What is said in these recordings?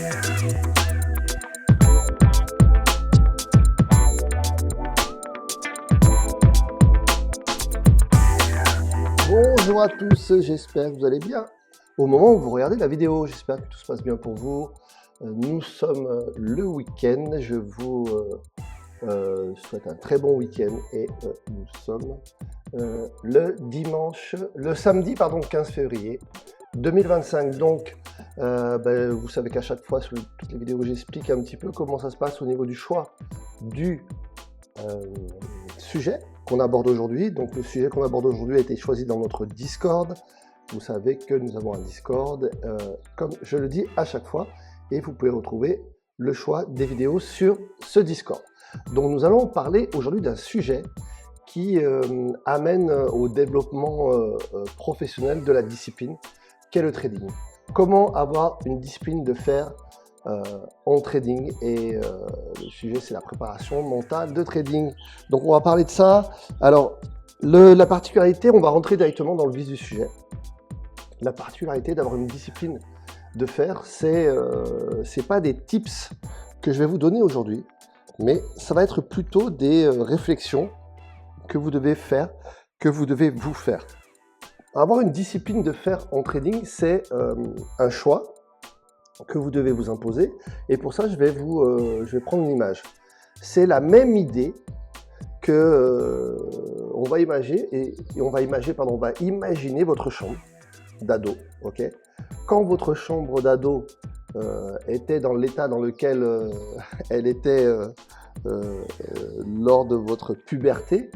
Bonjour à tous, j'espère que vous allez bien. Au moment où vous regardez la vidéo, j'espère que tout se passe bien pour vous. Nous sommes le week-end, je vous souhaite un très bon week-end et nous sommes le samedi 15 février 2025. Donc, vous savez qu'à chaque fois sur toutes les vidéos, j'explique un petit peu comment ça se passe au niveau du choix du sujet qu'on aborde aujourd'hui. Donc le sujet qu'on aborde aujourd'hui a été choisi dans notre Discord. Vous savez que nous avons un Discord, comme je le dis à chaque fois, et vous pouvez retrouver le choix des vidéos sur ce Discord. Donc nous allons parler aujourd'hui d'un sujet qui amène au développement professionnel de la discipline, qu'est le trading. Comment avoir une discipline de fer en trading, et le sujet c'est la préparation mentale de trading. Donc on va parler de ça. Alors la particularité, on va rentrer directement dans le vif du sujet. La particularité d'avoir une discipline de fer, c'est pas des tips que je vais vous donner aujourd'hui, mais ça va être plutôt des réflexions que vous devez faire, que vous devez vous faire. Avoir une discipline de fer en trading, c'est un choix que vous devez vous imposer, et pour ça je vais prendre une image. C'est la même idée que on va imaginer votre chambre d'ado. Ok, quand votre chambre d'ado était dans l'état dans lequel elle était lors de votre puberté,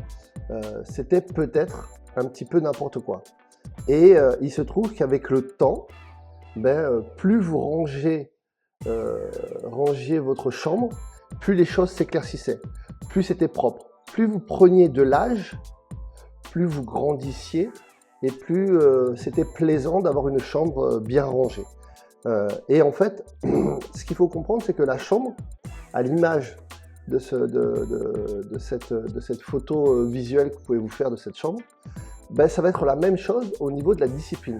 c'était peut-être un petit peu n'importe quoi. Et il se trouve qu'avec le temps, plus vous rangiez votre chambre, plus les choses s'éclaircissaient, plus c'était propre. Plus vous preniez de l'âge, plus vous grandissiez, et plus c'était plaisant d'avoir une chambre bien rangée. Et en fait, ce qu'il faut comprendre, c'est que la chambre, à l'image de cette photo visuelle que vous pouvez vous faire de cette chambre, ça va être la même chose au niveau de la discipline.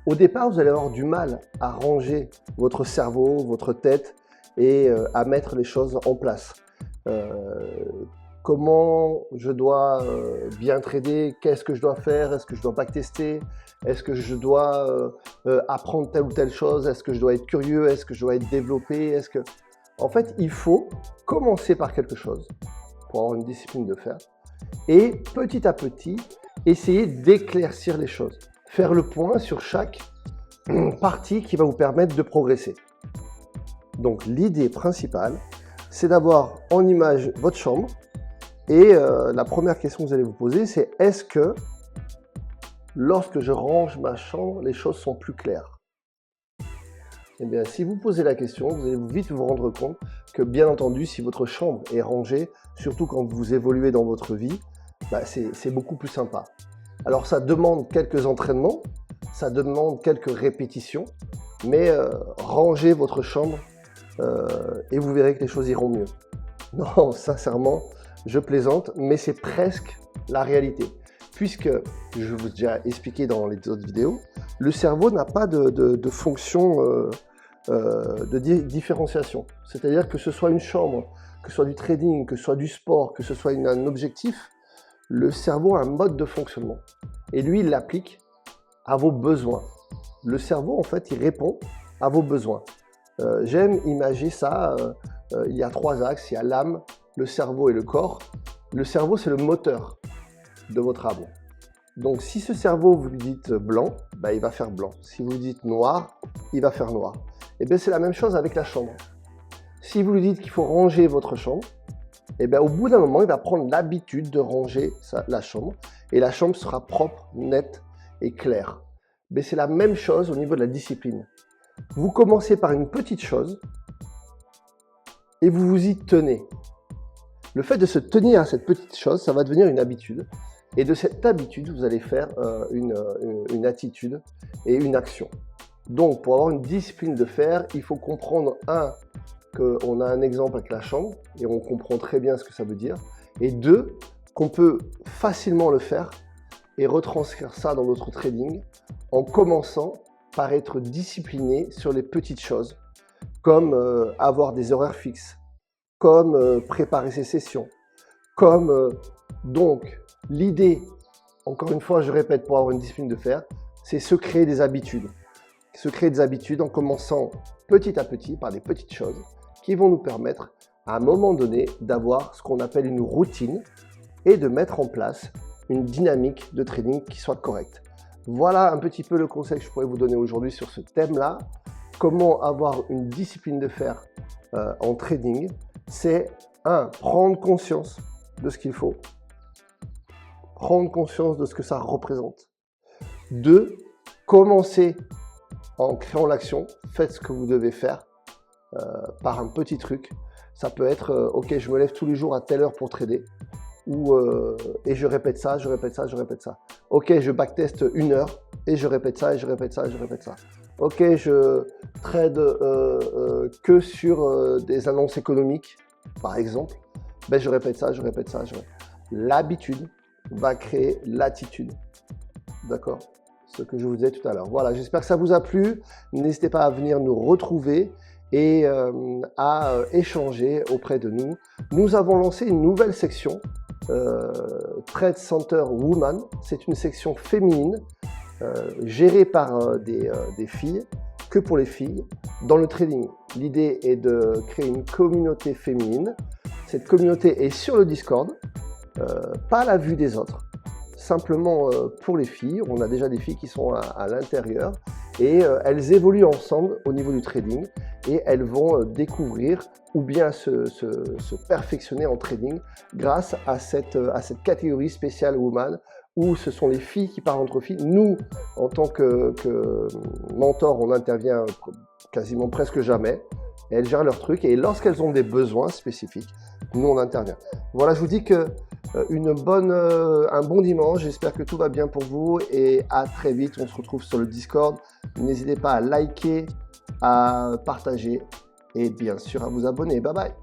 Au départ, vous allez avoir du mal à ranger votre cerveau, votre tête, et à mettre les choses en place. Comment je dois bien trader? Qu'est-ce que je dois faire? Est-ce que je dois backtester? Est-ce que je dois apprendre telle ou telle chose? Est-ce que je dois être curieux? Est-ce que je dois être développé? En fait, il faut commencer par quelque chose pour avoir une discipline de fer, et petit à petit, essayer d'éclaircir les choses. Faire le point sur chaque partie qui va vous permettre de progresser. Donc l'idée principale, c'est d'avoir en image votre chambre, et la première question que vous allez vous poser, c'est: est-ce que lorsque je range ma chambre, les choses sont plus claires? Eh bien, si vous posez la question, vous allez vite vous rendre compte que, bien entendu, si votre chambre est rangée, surtout quand vous évoluez dans votre vie, c'est beaucoup plus sympa. Alors ça demande quelques entraînements, ça demande quelques répétitions, mais rangez votre chambre et vous verrez que les choses iront mieux. Non, sincèrement, je plaisante, mais c'est presque la réalité. Puisque, je vous ai déjà expliqué dans les autres vidéos, le cerveau n'a pas de fonction de différenciation. C'est-à-dire que ce soit une chambre, que ce soit du trading, que ce soit du sport, que ce soit un objectif, le cerveau a un mode de fonctionnement. Et lui, il l'applique à vos besoins. Le cerveau, en fait, il répond à vos besoins. J'aime imager ça. Il y a 3 axes. Il y a l'âme, le cerveau et le corps. Le cerveau, c'est le moteur de votre âme. Donc, si ce cerveau, vous lui dites blanc, il va faire blanc. Si vous lui dites noir, il va faire noir. Et bien, c'est la même chose avec la chambre. Si vous lui dites qu'il faut ranger votre chambre, et au bout d'un moment, il va prendre l'habitude de ranger la chambre, et la chambre sera propre, nette et claire. Mais c'est la même chose au niveau de la discipline. Vous commencez par une petite chose et vous vous y tenez. Le fait de se tenir à cette petite chose, ça va devenir une habitude. Et de cette habitude, vous allez faire une attitude et une action. Donc, pour avoir une discipline de fer, il faut comprendre, qu'on a un exemple avec la chambre et on comprend très bien ce que ça veut dire. Et 2, qu'on peut facilement le faire et retranscrire ça dans notre trading en commençant par être discipliné sur les petites choses. comme avoir des horaires fixes, comme préparer ses sessions, comme donc l'idée, encore une fois je répète pour avoir une discipline de fer, c'est se créer des habitudes. Se créer des habitudes en commençant petit à petit par des petites choses qui vont nous permettre à un moment donné d'avoir ce qu'on appelle une routine et de mettre en place une dynamique de trading qui soit correcte. Voilà un petit peu le conseil que je pourrais vous donner aujourd'hui sur ce thème-là. Comment avoir une discipline de fer en trading? C'est 1. Prendre conscience de ce qu'il faut. Prendre conscience de ce que ça représente. 2. Commencer en créant l'action. Faites ce que vous devez faire par un petit truc. Ça peut être, ok, je me lève tous les jours à telle heure pour trader. Et je répète ça, je répète ça, je répète ça. Ok, je backteste 1 heure et je répète ça, et je répète ça, et je répète ça. Ok, je trade que sur des annonces économiques, par exemple. Ben, je répète ça, je répète ça, je répète. L'habitude va créer l'attitude. D'accord? Ce que je vous disais tout à l'heure. Voilà, j'espère que ça vous a plu. N'hésitez pas à venir nous retrouver et à échanger auprès de nous. Nous avons lancé une nouvelle section, Trade Center Woman. C'est une section féminine gérée par des filles, que pour les filles, dans le trading. L'idée est de créer une communauté féminine. Cette communauté est sur le Discord, pas à la vue des autres. Simplement pour les filles, on a déjà des filles qui sont à l'intérieur et elles évoluent ensemble au niveau du trading et elles vont découvrir ou bien se perfectionner en trading grâce à cette catégorie spéciale woman où ce sont les filles qui parlent entre filles. Nous, en tant que mentor, on intervient quasiment presque jamais. Et elles gèrent leurs trucs et lorsqu'elles ont des besoins spécifiques, nous on intervient. Voilà, je vous dis que un bon dimanche, j'espère que tout va bien pour vous et à très vite, on se retrouve sur le Discord. N'hésitez pas à liker, à partager et bien sûr à vous abonner. Bye bye.